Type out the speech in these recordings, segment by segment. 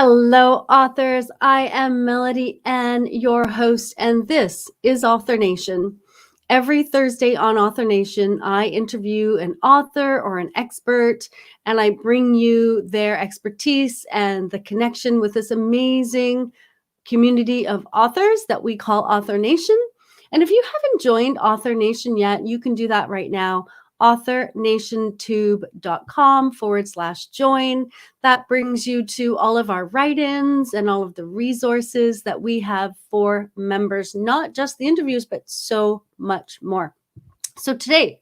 Hello, authors. I am Melody Ann, your host, and this is Author Nation. Every Thursday on Author Nation, I interview an author or an expert, and I bring you their expertise and the connection with this amazing community of authors that we call Author Nation. And if you haven't joined Author Nation yet, you can do that right now. authornationtube.com/join. That brings you to all of our write-ins and all of the resources that we have for members, not just the interviews, but so much more. So today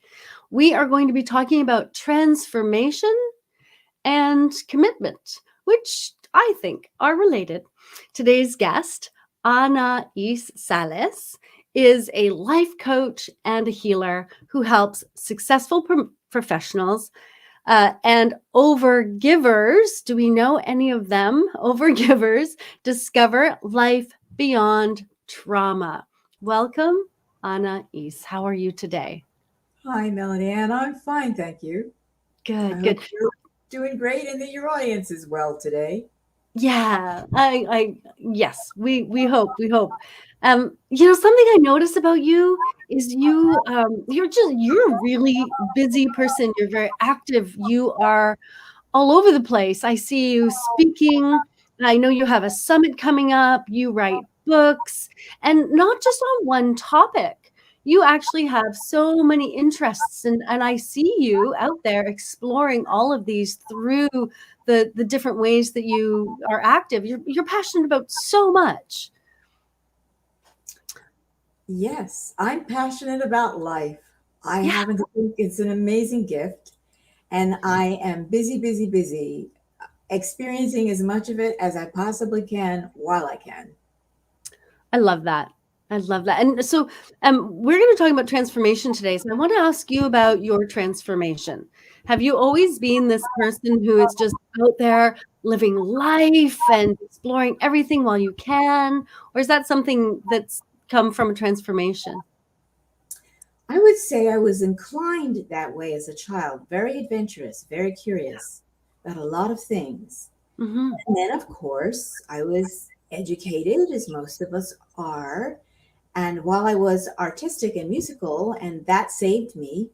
we are going to be talking about transformation and commitment, which I think are related. Today's guest, Anaiis Salles, is a life coach and a healer who helps successful professionals and overgivers. Do we know any of them? Overgivers discover life beyond trauma. Welcome, Anaiis. How are you today? Hi, Melody Ann. I'm fine, thank you. I Good, hope good. you're doing great and that your audience is well today. Yeah, yes, we hope, we hope. Something I notice about you is you're a really busy person. You're very active. You are all over the place. I see you speaking. I know you have a summit coming up. You write books, and not just on one topic. You actually have so many interests, and I see you out there exploring all of these through the different ways that you are active. You're passionate about so much. Yes, I'm passionate about life. I Yeah. happen to think it's an amazing gift, and I am busy, experiencing as much of it as I possibly can while I can. I love that. I love that. And so we're going to talk about transformation today. So I want to ask you about your transformation. Have you always been this person who is just out there living life and exploring everything while you can? Or is that something that's come from a transformation? I would say I was inclined that way as a child, very adventurous, very curious about a lot of things. Mm-hmm. And then, of course, I was educated, as most of us are. And while I was artistic and musical, and that saved me,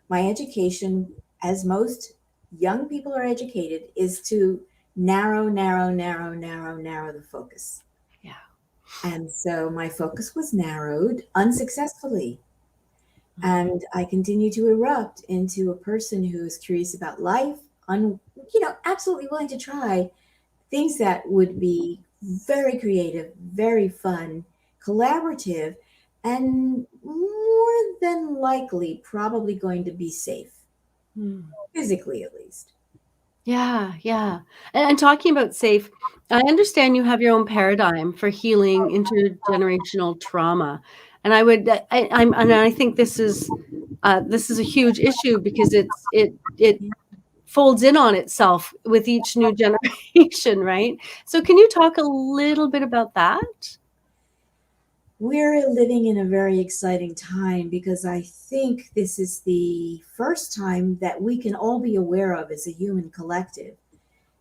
my education, as most young people are educated, is to narrow the focus. Yeah. And so my focus was narrowed unsuccessfully. And I continue to erupt into a person who is curious about life, absolutely willing to try things that would be very creative, very fun, collaborative, and more than likely probably going to be safe, physically at least. Yeah, yeah. And talking about safe, I understand you have your own paradigm for healing intergenerational trauma. And I think this is a huge issue because it folds in on itself with each new generation, right? So can you talk a little bit about that? We're living in a very exciting time because I think this is the first time that we can all be aware of as a human collective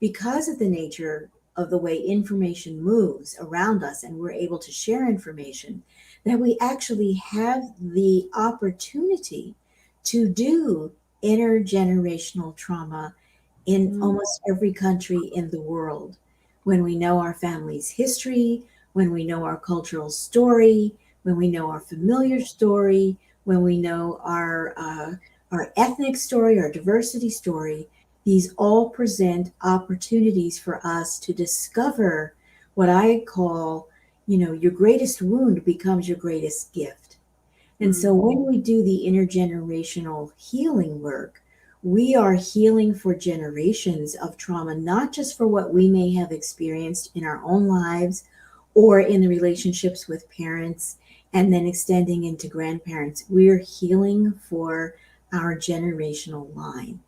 because of the nature of the way information moves around us and we're able to share information, that we actually have the opportunity to do intergenerational trauma in Mm, almost every country in the world. When we know our family's history, when we know our cultural story, when we know our familiar story, when we know our ethnic story, our diversity story, these all present opportunities for us to discover what I call, your greatest wound becomes your greatest gift. And so mm, when we do the intergenerational healing work, we are healing for generations of trauma, not just for what we may have experienced in our own lives or in the relationships with parents and then extending into grandparents. We're healing for our generational line.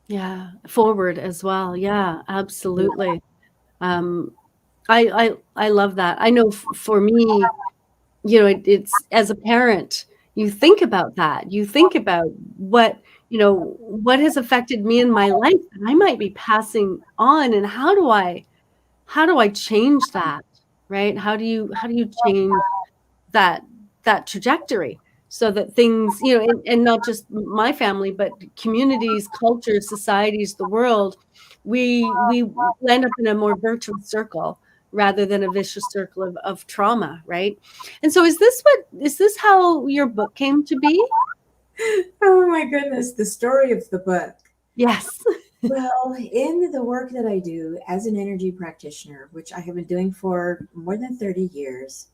yeah, forward as well. Yeah, absolutely. Um, I love that. I know for me, it's as a parent, you think about that. You think about what has affected me in my life that I might be passing on, and how do I how do I change that? Right? How do you change that trajectory so that things, and not just my family, but communities, cultures, societies, the world, we end up in a more virtuous circle rather than a vicious circle of trauma, right? And so is this how your book came to be? Oh my goodness, the story of the book. Yes. Well, in the work that I do as an energy practitioner, which I have been doing for more than 30 years,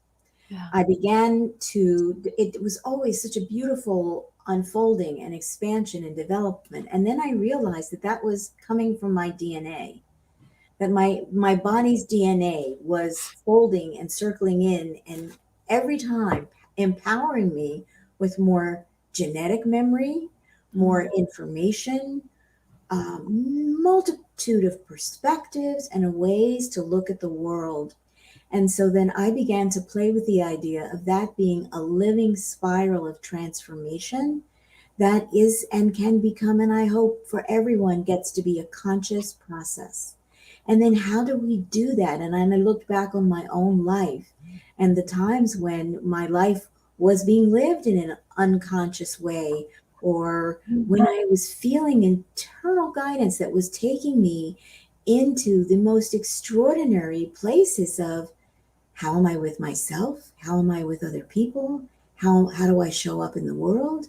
Yeah. I began to, it was always such a beautiful unfolding and expansion and development. And then I realized that that was coming from my DNA, that my body's DNA was folding and circling in, and every time empowering me with more genetic memory, more information, multitude of perspectives and ways to look at the world. And so then I began to play with the idea of that being a living spiral of transformation that is and can become, and I hope for everyone, gets to be a conscious process. And then how do we do that? And then I looked back on my own life and the times when my life was being lived in an unconscious way, or when I was feeling internal guidance that was taking me into the most extraordinary places of how am I with myself? How am I with other people? How do I show up in the world?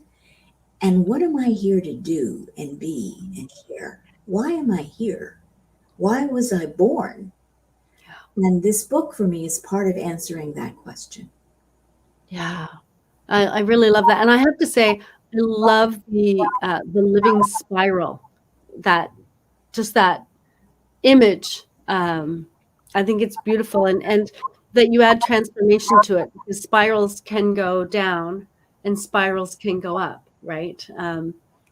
And what am I here to do and be and share? Why am I here? Why was I born? And this book for me is part of answering that question. Yeah. I really love that, and I have to say, I love the living spiral, that just that image. I think it's beautiful, and that you add transformation to it, because spirals can go down and spirals can go up, right?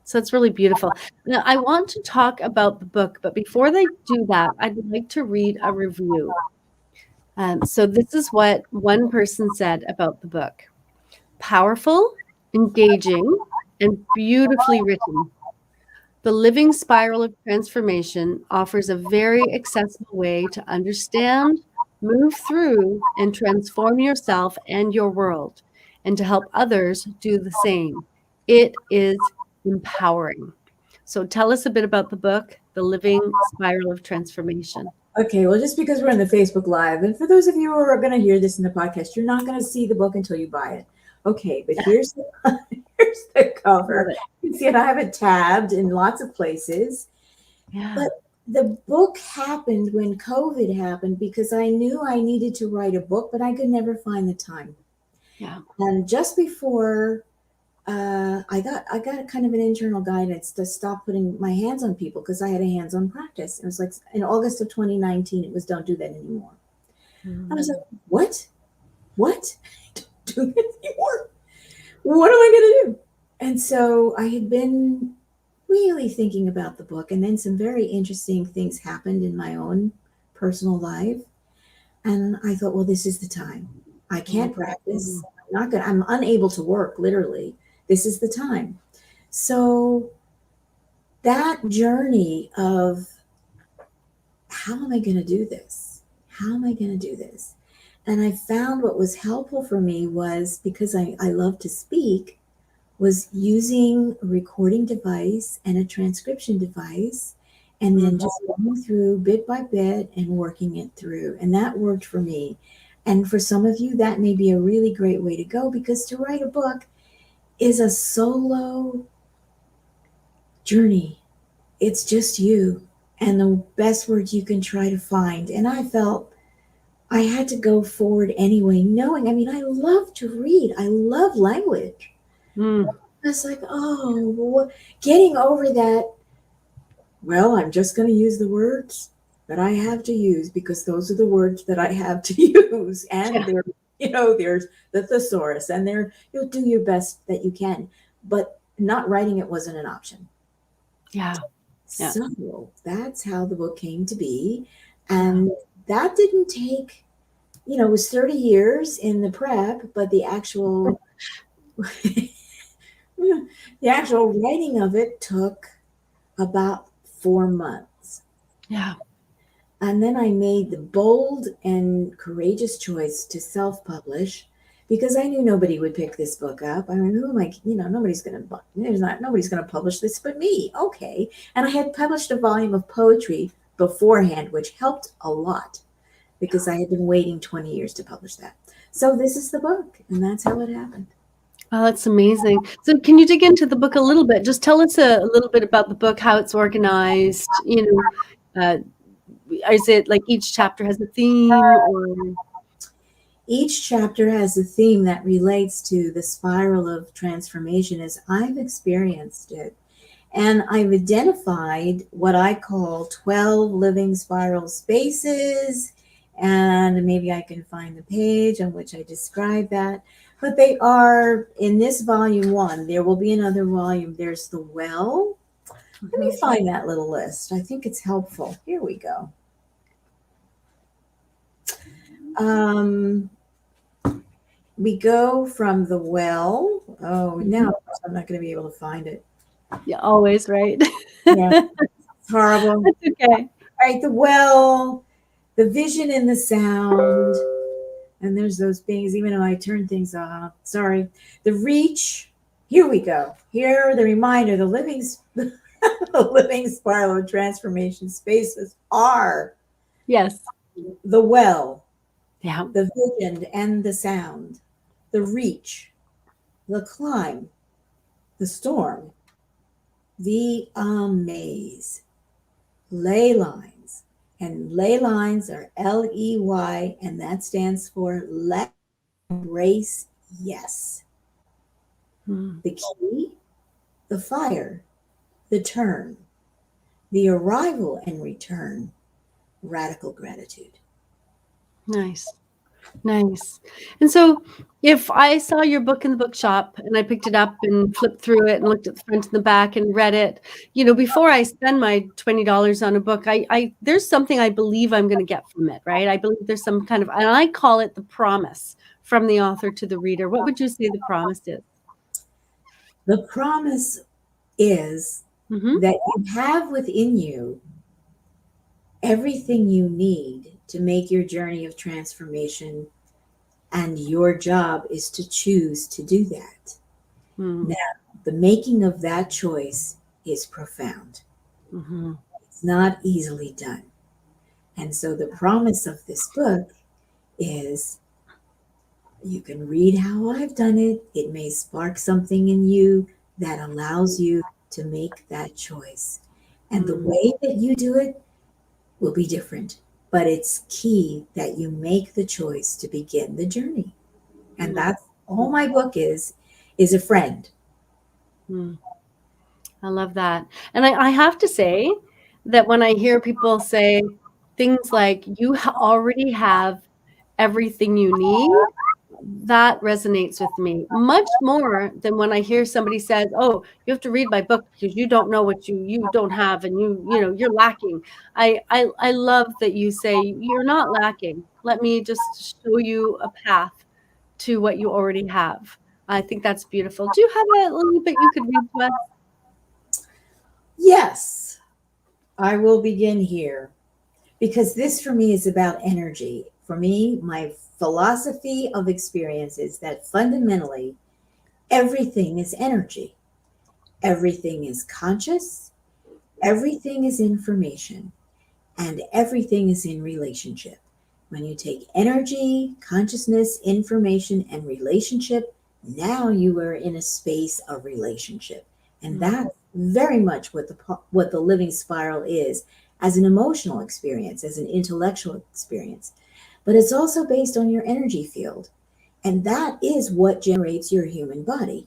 So it's really beautiful. Now, I want to talk about the book, but before they do that, I'd like to read a review. So this is what one person said about the book: powerful, engaging, and beautifully written. The Living Spiral of Transformation offers a very accessible way to understand, move through, and transform yourself and your world, and to help others do the same. It is empowering. So tell us a bit about the book, The Living Spiral of Transformation. Okay, well, just because we're in the Facebook Live, and for those of you who are going to hear this in the podcast, you're not going to see the book until you buy it. Okay, but here's here's the Love cover. it. You can see it. I have it tabbed in lots of places. Yeah. But the book happened when COVID happened because I knew I needed to write a book, but I could never find the time. Yeah. And just before I got kind of an internal guidance to stop putting my hands on people because I had a hands-on practice. It was like in August of 2019. It was don't do that anymore. I was like, what? What? Don't do that anymore. What am I going to do? And so I had been really thinking about the book, and then some very interesting things happened in my own personal life. And I thought, well, this is the time. I can't practice. I'm unable to work, literally. This is the time. So that journey of how am I going to do this? How am I going to do this? And I found what was helpful for me was because I love to speak, was using a recording device and a transcription device, and then just going through bit by bit and working it through. And that worked for me. And for some of you, that may be a really great way to go, because to write a book is a solo journey. It's just you and the best words you can try to find. And I felt I had to go forward anyway, knowing, I mean, I love to read, I love language. Mm. It's like, oh, getting over that. Well, I'm just going to use the words that I have to use because those are the words that I have to use. And Yeah. there's the thesaurus, and you'll do your best that you can. But not writing it wasn't an option. Yeah. Yeah. So that's how the book came to be. And that didn't take, it was 30 years in the prep, but the actual the actual writing of it took about 4 months. Yeah. And then I made the bold and courageous choice to self-publish because I knew nobody would pick this book up. I mean, who am I? Nobody's going to publish this but me. Okay. And I had published a volume of poetry beforehand, which helped a lot because I had been waiting 20 years to publish that. So this is the book, and that's how it happened. Oh, that's amazing. So can you dig into the book a little bit? Just tell us a little bit about the book, how it's organized, is it like each chapter has a theme or? Each chapter has a theme that relates to the spiral of transformation as I've experienced it. And I've identified what I call 12 living spiral spaces. And maybe I can find the page on which I describe that. But they are in this volume one. There will be another volume. There's the well. Let me find that little list. I think it's helpful. Here we go. We go from the well. Oh, now I'm not going to be able to find it. Yeah, always, right? Yeah, it's horrible. That's okay. All right, the well, the vision and the sound. And there's those things, even though I turn things off. Sorry. The reach. Here we go. Here, the reminder, the living spiral of transformation spaces are Yes. the well, Yeah. the vision and the sound, the reach, the climb, the storm, the amaze, ley lines. And ley lines are Ley, and that stands for let embrace yes. The key, the fire, the turn, the arrival and return, radical gratitude. Nice. Nice. And so if I saw your book in the bookshop and I picked it up and flipped through it and looked at the front and the back and read it, before I spend my $20 on a book, I there's something I believe I'm going to get from it, right? I believe there's some kind of, and I call it the promise from the author to the reader. What would you say the promise is? The promise is that you have within you everything you need to make your journey of transformation, and your job is to choose to do that. Now, the making of that choice is profound. It's not easily done. And so the promise of this book is you can read how I've done it. It may spark something in you that allows you to make that choice. And the way that you do it will be different, but it's key that you make the choice to begin the journey. And that's all my book is a friend. I love that. And I have to say that when I hear people say things like, you already have everything you need, that resonates with me much more than when I hear somebody says, oh, you have to read my book because you don't know what you don't have and you're lacking. I love that you say you're not lacking. Let me just show you a path to what you already have. I think that's beautiful. Do you have a little bit you could read to us? Yes, I will begin here because this for me is about energy. For me, my philosophy of experience is that fundamentally everything is energy. Everything is conscious, everything is information, and everything is in relationship. When you take energy, consciousness, information, and relationship, now you are in a space of relationship. And that's very much what the living spiral is, as an emotional experience, as an intellectual experience. But it's also based on your energy field. And that is what generates your human body.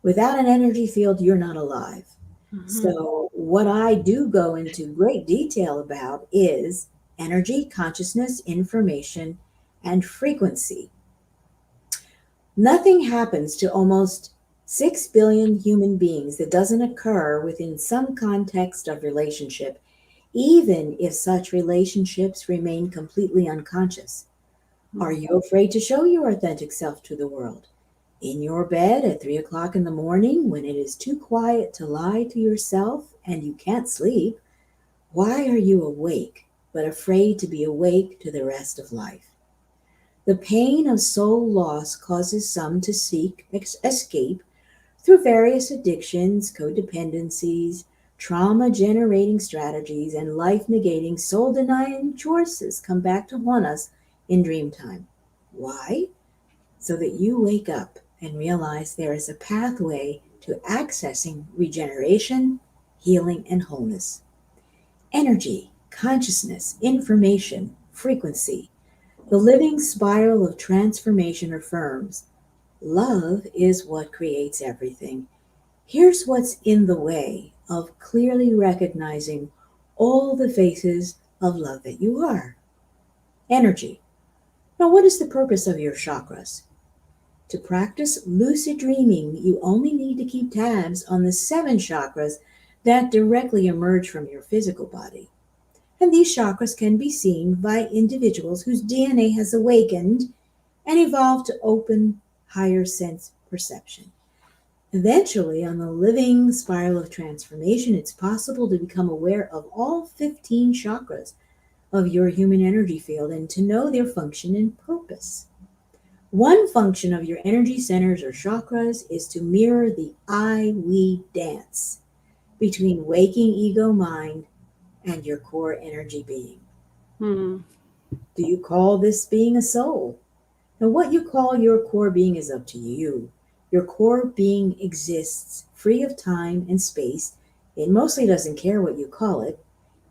Without an energy field, you're not alive. So what I do go into great detail about is energy, consciousness, information, and frequency. Nothing happens to almost 6 billion human beings that doesn't occur within some context of relationship, even if such relationships remain completely unconscious. Are you afraid to show your authentic self to the world? In your bed at 3 o'clock in the morning when it is too quiet to lie to yourself and you can't sleep, why are you awake? but afraid to be awake to the rest of life. The pain of soul loss causes some to seek escape through various addictions, codependencies, trauma generating strategies, and life negating, soul denying choices come back to haunt us in dream time. Why? So that you wake up and realize there is a pathway to accessing regeneration, healing, and wholeness. Energy, consciousness, information, frequency. The living spiral of transformation affirms love is what creates everything. Here's what's in the way of clearly recognizing all the faces of love that you are. Energy. Now, what is the purpose of your chakras? To practice lucid dreaming, you only need to keep tabs on the 7 chakras that directly emerge from your physical body. And these chakras can be seen by individuals whose DNA has awakened and evolved to open higher sense perception. Eventually, on the living spiral of transformation, it's possible to become aware of all 15 chakras of your human energy field and to know their function and purpose. One function of your energy centers or chakras is to mirror the I we dance between waking ego mind and your core energy being. Hmm. Do you call this being a soul? Now, what you call your core being is up to you. Your core being exists free of time and space. It mostly doesn't care what you call it.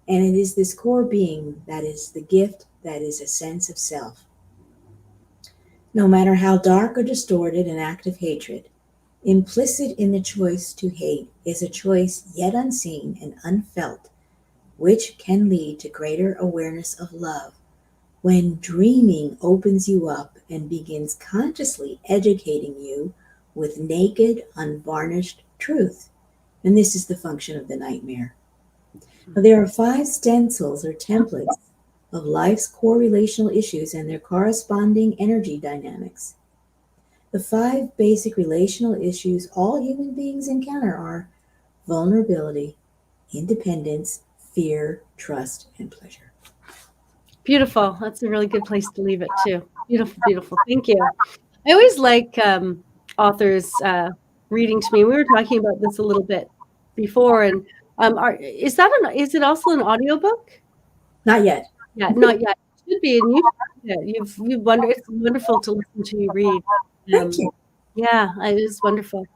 And it is this core being that is the gift that is a sense of self. No matter how dark or distorted an act of hatred, implicit in the choice to hate is a choice yet unseen and unfelt, which can lead to greater awareness of love when dreaming opens you up and begins consciously educating you with naked, unvarnished truth. And this is the function of the nightmare. Now, there are 5 stencils or templates of life's core relational issues and their corresponding energy dynamics. The 5 basic relational issues all human beings encounter are vulnerability, independence, fear, trust, and pleasure. Beautiful. That's a really good place to leave it too. Beautiful, beautiful. Thank you. I always like authors reading to me. We were talking about this a little bit before, and is it also an audiobook? Not yet. Yeah, not yet. It should be, and you've wonder. It's wonderful to listen to you read. Thank Um, you. yeah, it is wonderful.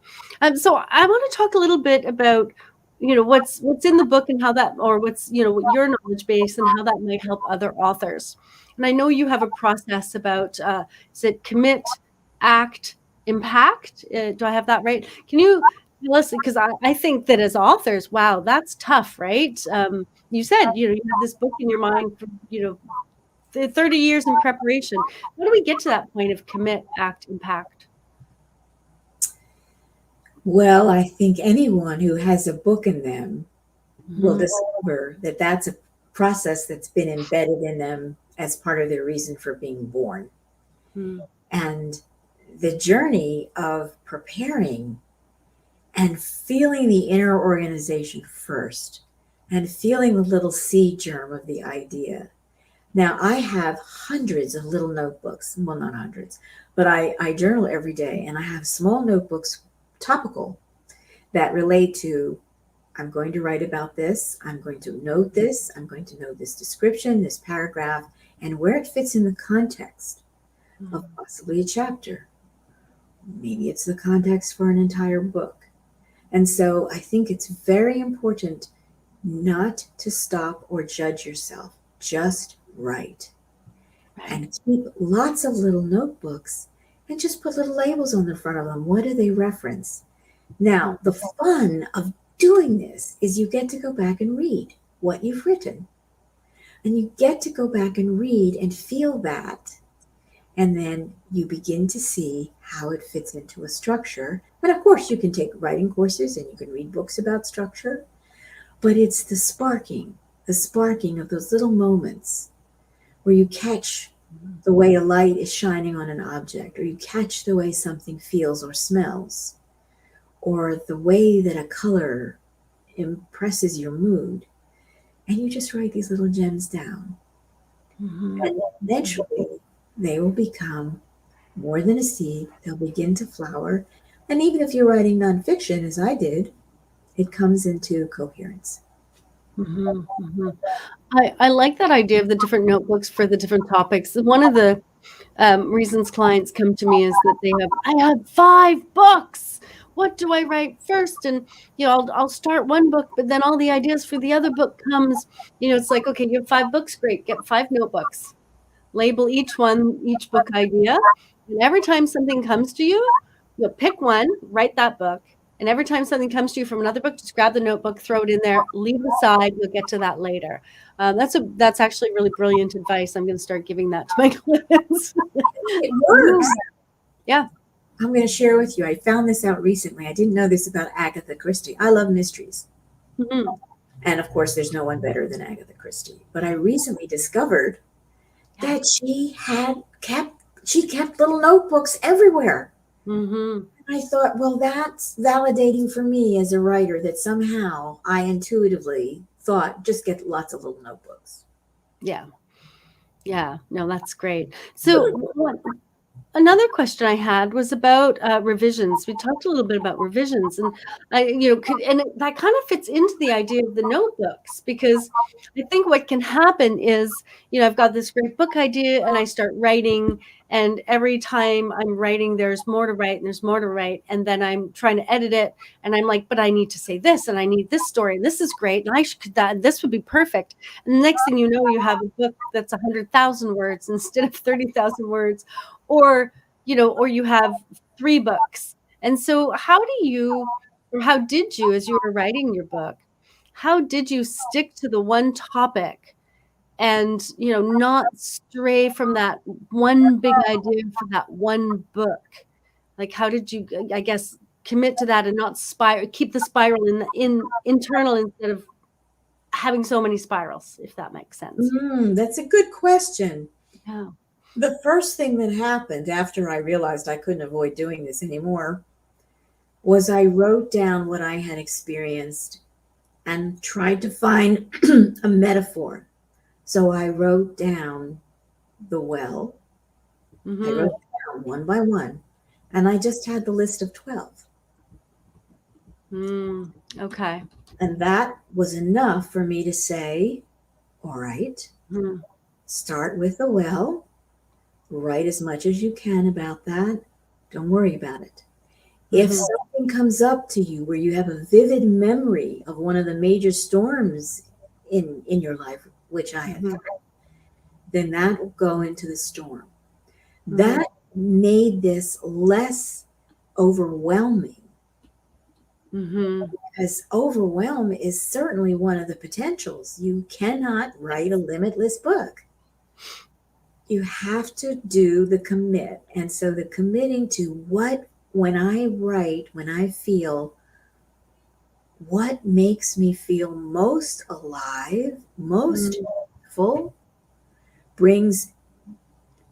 So I want to talk a little bit about what's in the book and how that, or what's what your knowledge base and how that might help other authors. And I know you have a process about is it commit, act, impact? Do I have that right? Can you tell us, because I think that as authors, wow, that's tough, right? You said you had this book in your mind for 30 years in preparation. How do we get to that point of commit, act, impact? Well, I think anyone who has a book in them will Mhm. discover that that's a process that's been embedded in them as part of their reason for being born. Mm. And the journey of preparing and feeling the inner organization first and feeling the little seed germ of the idea. Now, I have hundreds of little notebooks. Well, not hundreds, but I journal every day, and I have small notebooks, topical, that relate to I'm going to write about this, I'm going to note this, I'm going to note this description, this paragraph, and where it fits in the context of Mm. possibly a chapter. Maybe it's the context for an entire book. And so I think it's very important not to stop or judge yourself. Just write. Right. And keep lots of little notebooks and just put little labels on the front of them. What do they reference? Now, the fun of doing this is you get to go back and read what you've written. And you get to go back and read and feel that. And then you begin to see how it fits into a structure. And of course, you can take writing courses and you can read books about structure. But it's the sparking of those little moments where you catch the way a light is shining on an object, or you catch the way something feels or smells, or the way that a color impresses your mood. and you just write these little gems down. Mm-hmm. And eventually, they will become more than a seed. They'll begin to flower. And even if you're writing nonfiction, as I did, it comes into coherence. Mm-hmm. Mm-hmm. I like that idea of the different notebooks for the different topics. One of the reasons clients come to me is that I have 5 books. What do I write first? And I'll start one book, but then all the ideas for the other book comes. It's like, okay, you have 5 books, great. Get 5 notebooks. Label each book idea, and every time something comes to you, you'll pick one, write that book, and every time something comes to you from another book, just grab the notebook, throw it in there, leave it aside. You'll get to that later. That's actually really brilliant advice. I'm going to start giving that to my clients. It works. Yeah. I'm going to share with you. I found this out recently. I didn't know this about Agatha Christie. I love mysteries. Mm-hmm. And of course, there's no one better than Agatha Christie. But I recently discovered that she kept little notebooks everywhere. Mm-hmm. And I thought, well, that's validating for me as a writer that somehow I intuitively thought just get lots of little notebooks. Yeah. Yeah. No, that's great. So another question I had was about revisions. We talked a little bit about revisions, and that kind of fits into the idea of the notebooks, because I think what can happen is, I've got this great book idea and I start writing, and every time I'm writing, there's more to write and there's more to write, and then I'm trying to edit it, and I'm like, but I need to say this, and I need this story, and this is great, and this would be perfect. And the next thing you know, you have a book that's 100,000 words instead of 30,000 words, or you have 3 books. And so how did you, as you were writing your book, how did you stick to the one topic and, not stray from that one big idea for that one book? Like, how did you, I guess, commit to that and not keep the spiral in internal instead of having so many spirals, if that makes sense? That's a good question. Yeah. The first thing that happened after I realized I couldn't avoid doing this anymore was I wrote down what I had experienced and tried to find a metaphor. So I wrote down the well. Mm-hmm. I wrote down one by one, and I just had the list of 12. Okay. And that was enough for me to say, all right, start with the well, write as much as you can about that. Don't worry about it. If something comes up to you where you have a vivid memory of one of the major storms in your life, which I had, then that will go into the storm. That made this less overwhelming. Because overwhelm is certainly one of the potentials. You cannot write a limitless book. You have to do the commit. And so the committing to when I write, when I feel, what makes me feel most alive, most full, brings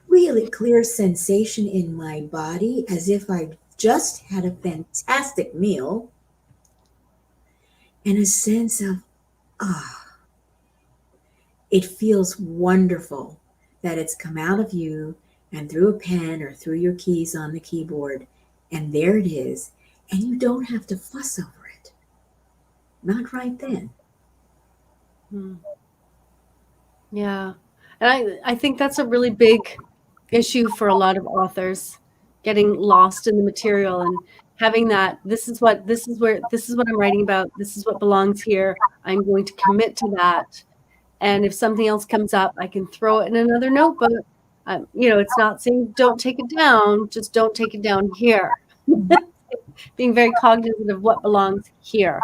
really clear sensation in my body as if I just had a fantastic meal, and a sense of, it feels wonderful that it's come out of you and through a pen or through your keys on the keyboard, and there it is, and you don't have to fuss over it. Not right then. Yeah. And I think that's a really big issue for a lot of authors, getting lost in the material and having that, this is what I'm writing about. This is what belongs here. I'm going to commit to that. And if something else comes up, I can throw it in another notebook. It's not saying don't take it down, just don't take it down here. Being very cognizant of what belongs here.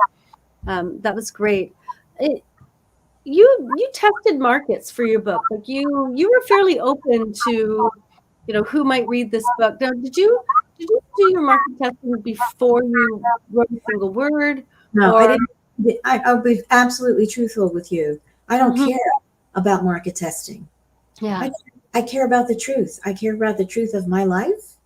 That was great. You tested markets for your book. Like you were fairly open to, who might read this book. Now, did you do your market testing before you wrote a single word? No, I didn't. I'll be absolutely truthful with you. I don't care about market testing. Yeah. I care about the truth. I care about the truth of my life.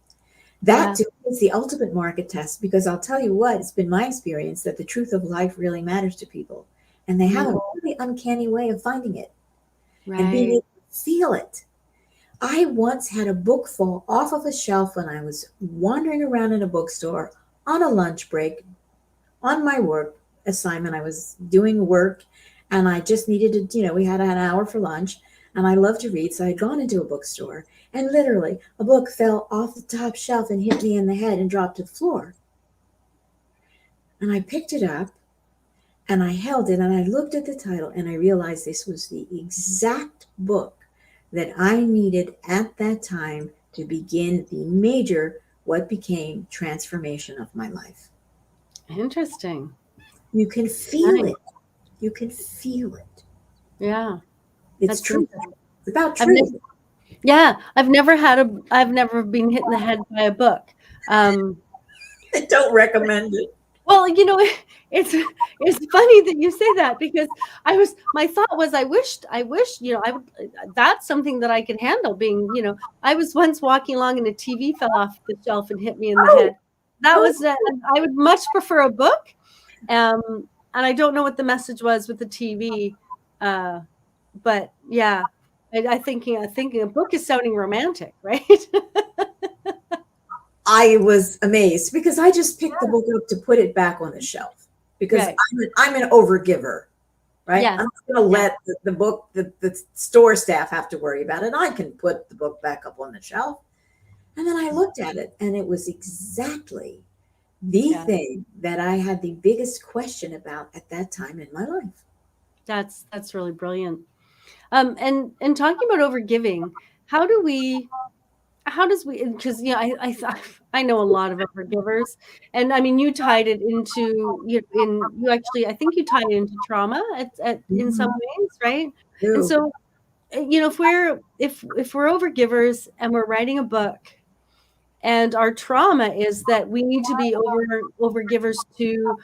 That to me is the ultimate market test, because I'll tell you what, it's been my experience that the truth of life really matters to people. and they have a really uncanny way of finding it and being Right. able to feel it. I once had a book fall off of a shelf when I was wandering around in a bookstore on a lunch break on my work assignment. I was doing work and I just needed to, we had an hour for lunch and I love to read. So I'd gone into a bookstore and literally a book fell off the top shelf and hit me in the head and dropped to the floor. And I picked it up and I held it and I looked at the title and I realized this was the exact book that I needed at that time to begin the major, what became transformation of my life. Interesting. You can feel Nice. it. You can feel it. Yeah. It's That's truth. interesting. It's about I've never, truth. yeah, I've never been hit in the head by a book. Um, I don't recommend it. well, it's funny that you say that because my thought was I wish, I would, that's something that I could handle being, I was once walking along and a TV fell off the shelf and hit me in the Oh, head. That oh, was, I would much prefer a book. Um, and I don't know what the message was with the TV. Uh, but yeah, I thinking a book is sounding romantic, right? I was amazed because I just picked the book up to put it back on the shelf because Right. I'm an overgiver, right? Yes. I'm not going to Yeah. let the book, the store staff have to worry about it. I can put the book back up on the shelf. And then I looked at it and it was exactly the Yeah. thing that I had the biggest question about at that time in my life. That's really brilliant. And talking about overgiving, how do we how does we because I know a lot of overgivers, and I mean you tied it into you actually I think you tied it into trauma at in some Mhm. ways, right? And True. so if we're overgivers and we're writing a book and our trauma is that we need to be overgivers to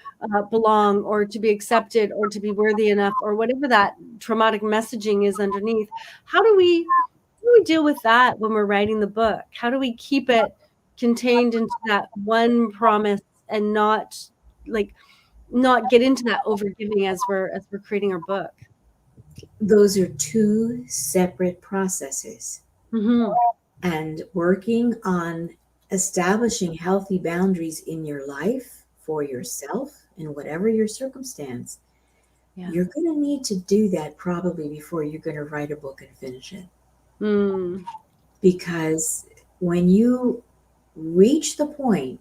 belong or to be accepted or to be worthy enough or whatever that traumatic messaging is underneath. How do we deal with that when we're writing the book? How do we keep it contained into that one promise and like not get into that overgiving as we're creating our book? Those are two separate processes. Hmm. And working on establishing healthy boundaries in your life for yourself in whatever your circumstance, Yeah. you're going to need to do that probably before you're going to write a book and finish it. Mm. Because when you reach the point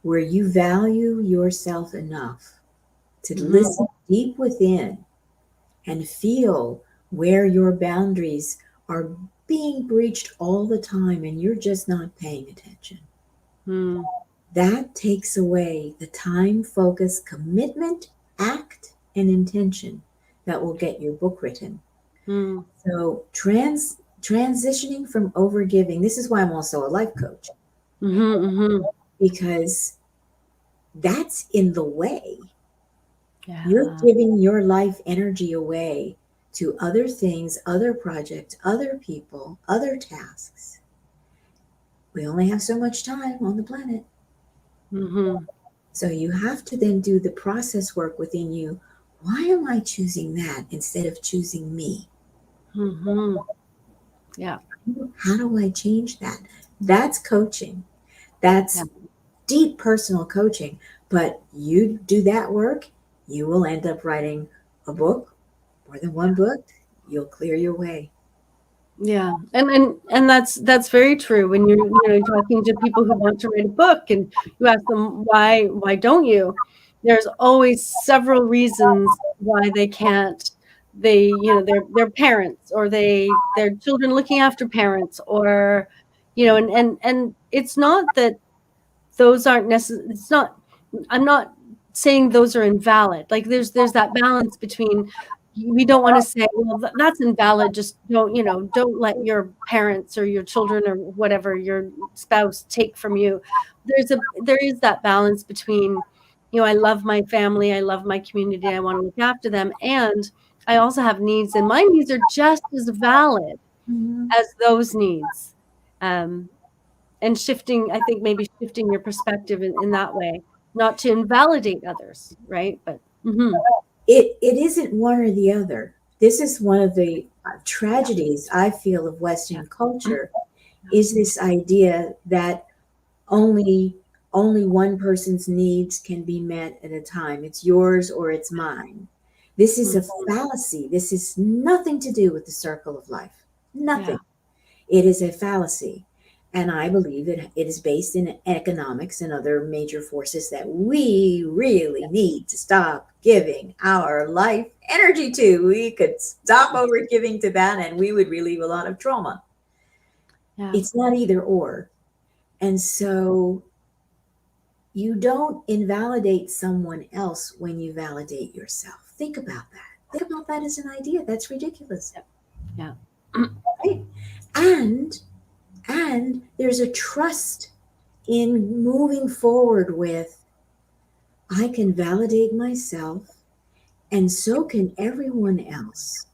where you value yourself enough to Hmm. listen deep within and feel where your boundaries are being breached all the time and you're just not paying attention, Mm. that takes away the time, focus, commitment, act, and intention that will get your book written. Mm. So transitioning from overgiving, this is why I'm also a life coach, Hmm. Hmm. because that's in the way. You're Yeah. giving your life energy away to other things, other projects, other people, other tasks. We only have so much time on the planet. Hmm. So you have to then do the process work within you. Why am I choosing that instead of choosing me? Hmm. Yeah. How do I change that? That's coaching. Yeah. That's deep personal coaching. But you do that work, you will end up writing a book, more than one book. You'll clear your way. Yeah, and that's very true. When you're talking to people who want to write a book, and you ask them why don't you? There's always several reasons why they can't. Their parents or their children looking after parents, or and it's not that those aren't necessary. It's not. I'm not saying those are invalid. Like there's that balance between we don't want to say, well, that's invalid. Just don't let your parents or your children or whatever your spouse take from you. There is that balance between, I love my family, I love my community, I want to look after them, and I also have needs, and my needs are just as valid Mhm. as those needs. Um, and I think maybe shifting your perspective in that way, not to invalidate others, right? But it isn't one or the other. This is one of the tragedies I feel of Yeah. Western culture, is this idea that only only one person's needs can be met at a time. It's yours or it's mine. This is a Mhm. fallacy. This is nothing to do with the circle of life. Yeah. Nothing. It is a fallacy. And I believe that it is based in economics and other major forces that we really need to stop giving our life energy to. We could stop over giving to that and we would relieve a lot of trauma. Yeah. It's not either or. And so you don't invalidate someone else when you validate yourself. Think about that. Think about that as an idea. That's ridiculous. Yeah. Right? And there's a trust in moving forward with, I can validate myself and so can everyone else.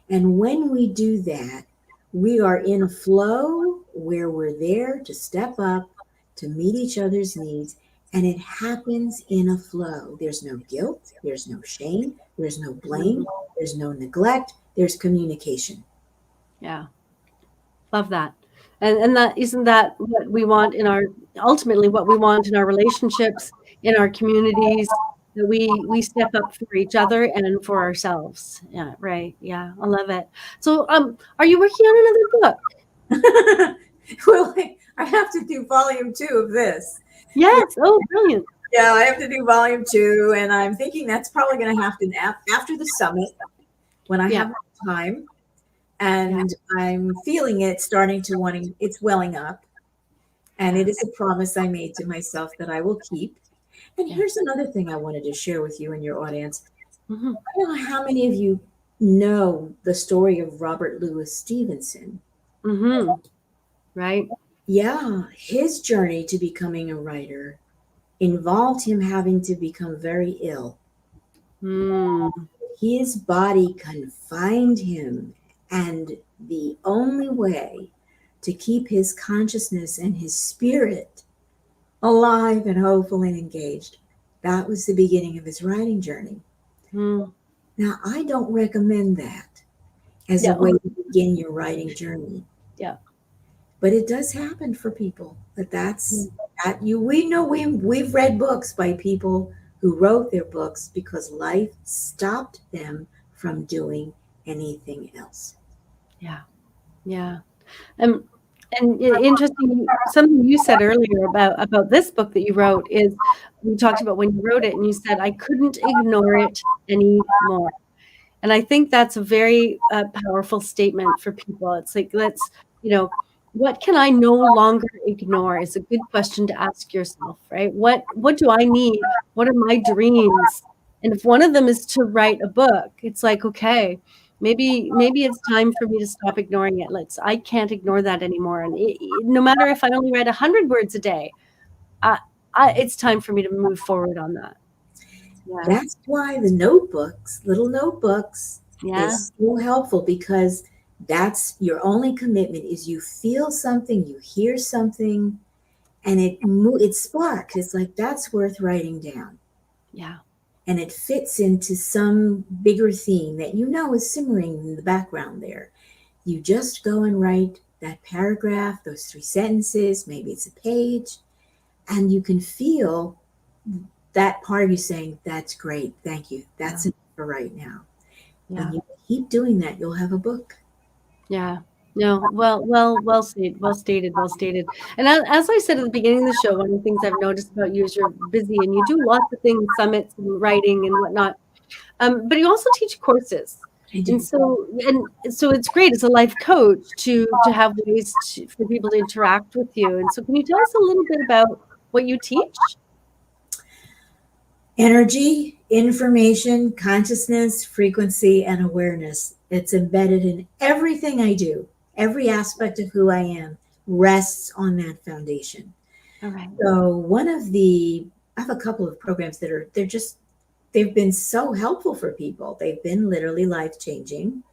And when we do that, we are in a flow where we're there to step up, to meet each other's needs. And it happens in a flow. There's no guilt, there's no shame, there's no blame, Mhm. there's no neglect, there's communication. Yeah. Love that. And that isn't that what we want in our ultimately what we want in our relationships, in our communities, that we step up for each other and for ourselves. Yeah, right. Yeah, I love it. So, are you working on another book? Well, I have to do volume two of this. Yeah, Yes. Oh, brilliant. yeah, I have to do volume two, and I'm thinking that's probably going to happen after the summit when I Yeah. have more time, Yeah. and I'm feeling it starting to wanting it's welling up, and Yeah. it is a promise I made to myself that I will keep. And Yeah. here's another thing I wanted to share with you and your audience. Hmm. I don't know how many of you know the story of Robert Louis Stevenson. Hmm. Right. Yeah, his journey to becoming a writer involved him having to become very ill. Mm. His body confined him, and the only way to keep his consciousness and his spirit alive and hopeful and engaged, that was the beginning of his writing journey. Mm. Now, I don't recommend that as a Yeah. way to begin your writing journey, Yeah. but it does happen for people. But that's Mm. that you we know we've read books by people who wrote their books because life stopped them from doing anything else. Yeah. Yeah. Um, and interesting, something you said earlier about this book that you wrote is we talked about when you wrote it, and you said I couldn't ignore it anymore. And I think that's a very powerful statement for people. It's like, what can I no longer ignore is a good question to ask yourself, right? What do I need? What are my dreams? And if one of them is to write a book, it's like, okay, maybe it's time for me to stop ignoring it. I can't ignore that anymore. And no matter if I only write 100 words a day, I, it's time for me to move forward on that. Yeah, That's why the notebooks, little notebooks, yeah, is so helpful because that's your only commitment is you feel something, you hear something, and it sparks. It's like that's worth writing down. yeah, And it fits into some bigger theme that you know is simmering in the background there. You just go and write that paragraph, those three sentences, maybe it's a page, and you can feel that part of you saying, that's great, thank you, yeah, that's enough for right now. When yeah. you keep doing that, you'll have a book. Yeah. No, well stated, well stated, well stated. And as I said at the beginning of the show, one of the things I've noticed about you is you're busy and you do lots of things, summits and writing and whatnot. But you also teach courses. I And do. so it's great as a life coach to have ways for people to interact with you. And so can you tell us a little bit about what you teach? Energy, information, consciousness, frequency, and awareness. It's embedded in everything I do. Every aspect of who I am rests on that foundation. All right. So I have a couple of programs that they've been so helpful for people. They've been literally life changing.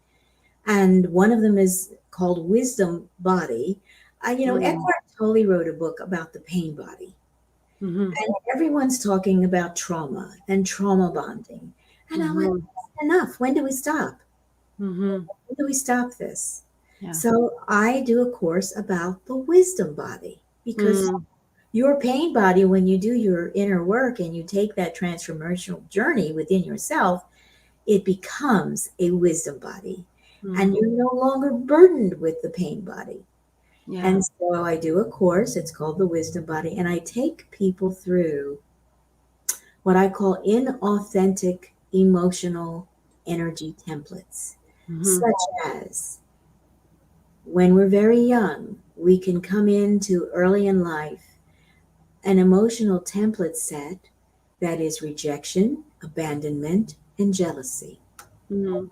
And one of them is called Wisdom Body. Mm, Eckhart Tolle wrote a book about the pain body. hmm. And everyone's talking about trauma and trauma bonding. And I'm like, enough. When do we stop? Mm-hmm. When do we stop this? Yeah. So I do a course about the wisdom body, because Mm. your pain body, when you do your inner work and you take that transformational journey within yourself, it becomes a wisdom body. And Mm. you're no longer burdened with the pain body. Yeah. And so I do a course, it's called the Wisdom Body, and I take people through what I call inauthentic emotional energy templates, Mm-hmm. such as when we're very young, we can come into early in life an emotional template set that is rejection, abandonment, and jealousy. Mm-hmm.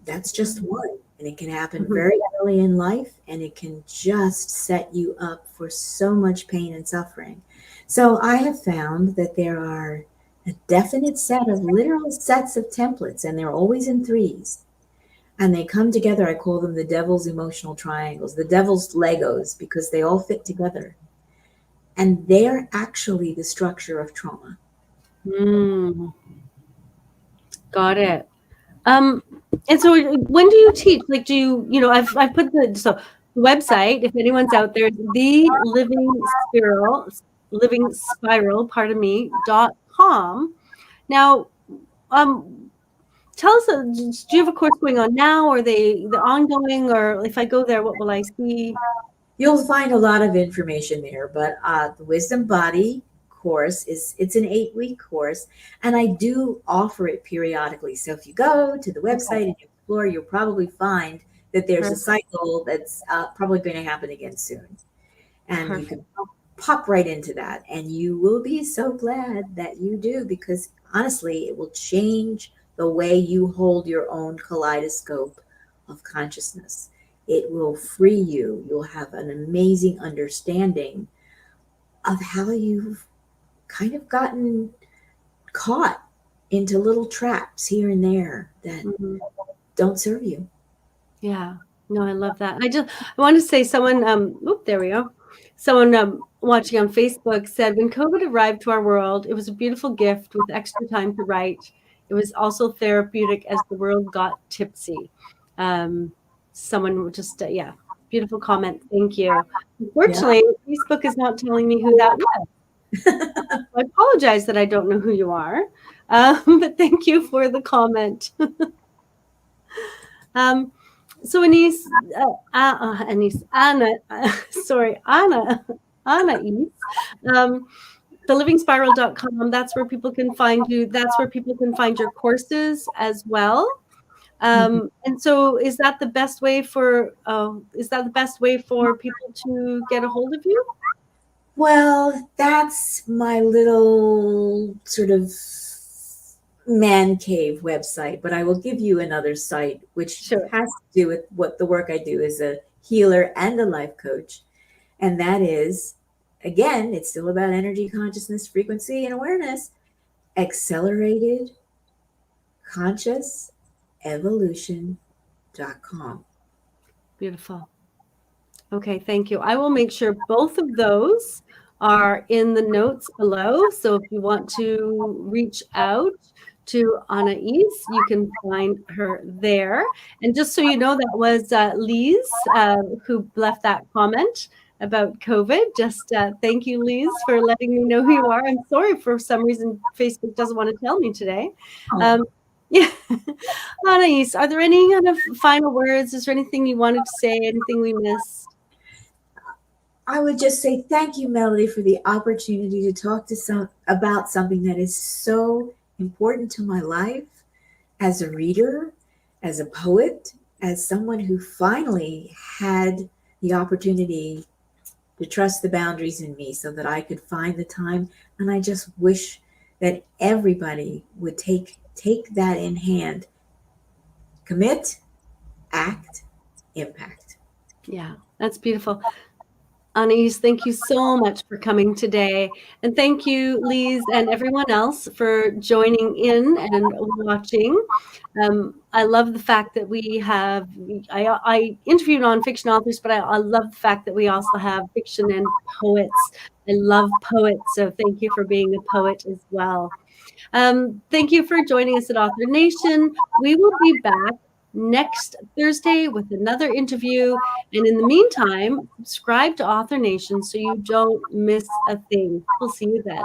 That's just one. And it can happen Mm-hmm. very early in life, and it can just set you up for so much pain and suffering. So I have found that there are a definite set of literal sets of templates, and they're always in threes. And they come together. I call them the devil's emotional triangles, the devil's Legos, because they all fit together. And they're actually the structure of trauma. Mm. Got it. Um, and so when do you teach? Like, do you, I've put the website, if anyone's out there, livingspiral, Now, um, tell us, do you have a course going on now, or they're ongoing, or if I go there, what will I see? You'll find a lot of information there, but the Wisdom Body course it's an 8-week course, and I do offer it periodically. So if you go to the Okay, website and you explore, you'll probably find that there's a perfect, cycle that's probably going to happen again soon, and you perfect. can pop right into that, and you will be so glad that you do, because honestly, it will change the way you hold your own kaleidoscope of consciousness. It will free you. You'll have an amazing understanding of how you've kind of gotten caught into little traps here and there that Mhm. don't serve you. Yeah. No, I love that. I want to say there we go. Someone watching on Facebook said, when COVID arrived to our world, it was a beautiful gift with extra time to write. It was also therapeutic as the world got tipsy. Um, someone just, yeah, beautiful comment. Thank you. Yeah. Unfortunately, Facebook is not telling me who that was. I apologize that I don't know who you are, but thank you for the comment. Um, so Anaiis, um, thelivingspiral.com, that's where people can find you. That's where people can find your courses as well. And so is that the best way for people to get a hold of you? Well, that's my little sort of man cave website, but I will give you another site which Sure. has to do with what the work I do as a healer and a life coach. And that is, again, it's still about energy, consciousness, frequency, and awareness. Accelerated conscious evolution.com. Beautiful. Okay, thank you. I will make sure both of those are in the notes below. So if you want to reach out to Anaiis, you can find her there. And just so you know, that was Lise who left that comment about COVID. Just thank you, Lise, for letting me know who you are. I'm sorry for some reason Facebook doesn't want to tell me today. Oh, Um, yeah. Anais, are there any kind of final words? Is there anything you wanted to say? Anything we missed? I would just say thank you, Melody, for the opportunity to talk to some about something that is so important to my life as a reader, as a poet, as someone who finally had the opportunity to trust the boundaries in me so that I could find the time. And I just wish that everybody would take that in hand. Commit, act, impact. Yeah, that's beautiful. Anais, thank you so much for coming today. And thank you, Lise, and everyone else for joining in and watching. I love the fact that we have, I interview nonfiction authors, but I love the fact that we also have fiction and poets. I love poets, so thank you for being a poet as well. Thank you for joining us at Author Nation. We will be back next Thursday with another interview. And in the meantime, subscribe to Author Nation so you don't miss a thing. We'll see you then.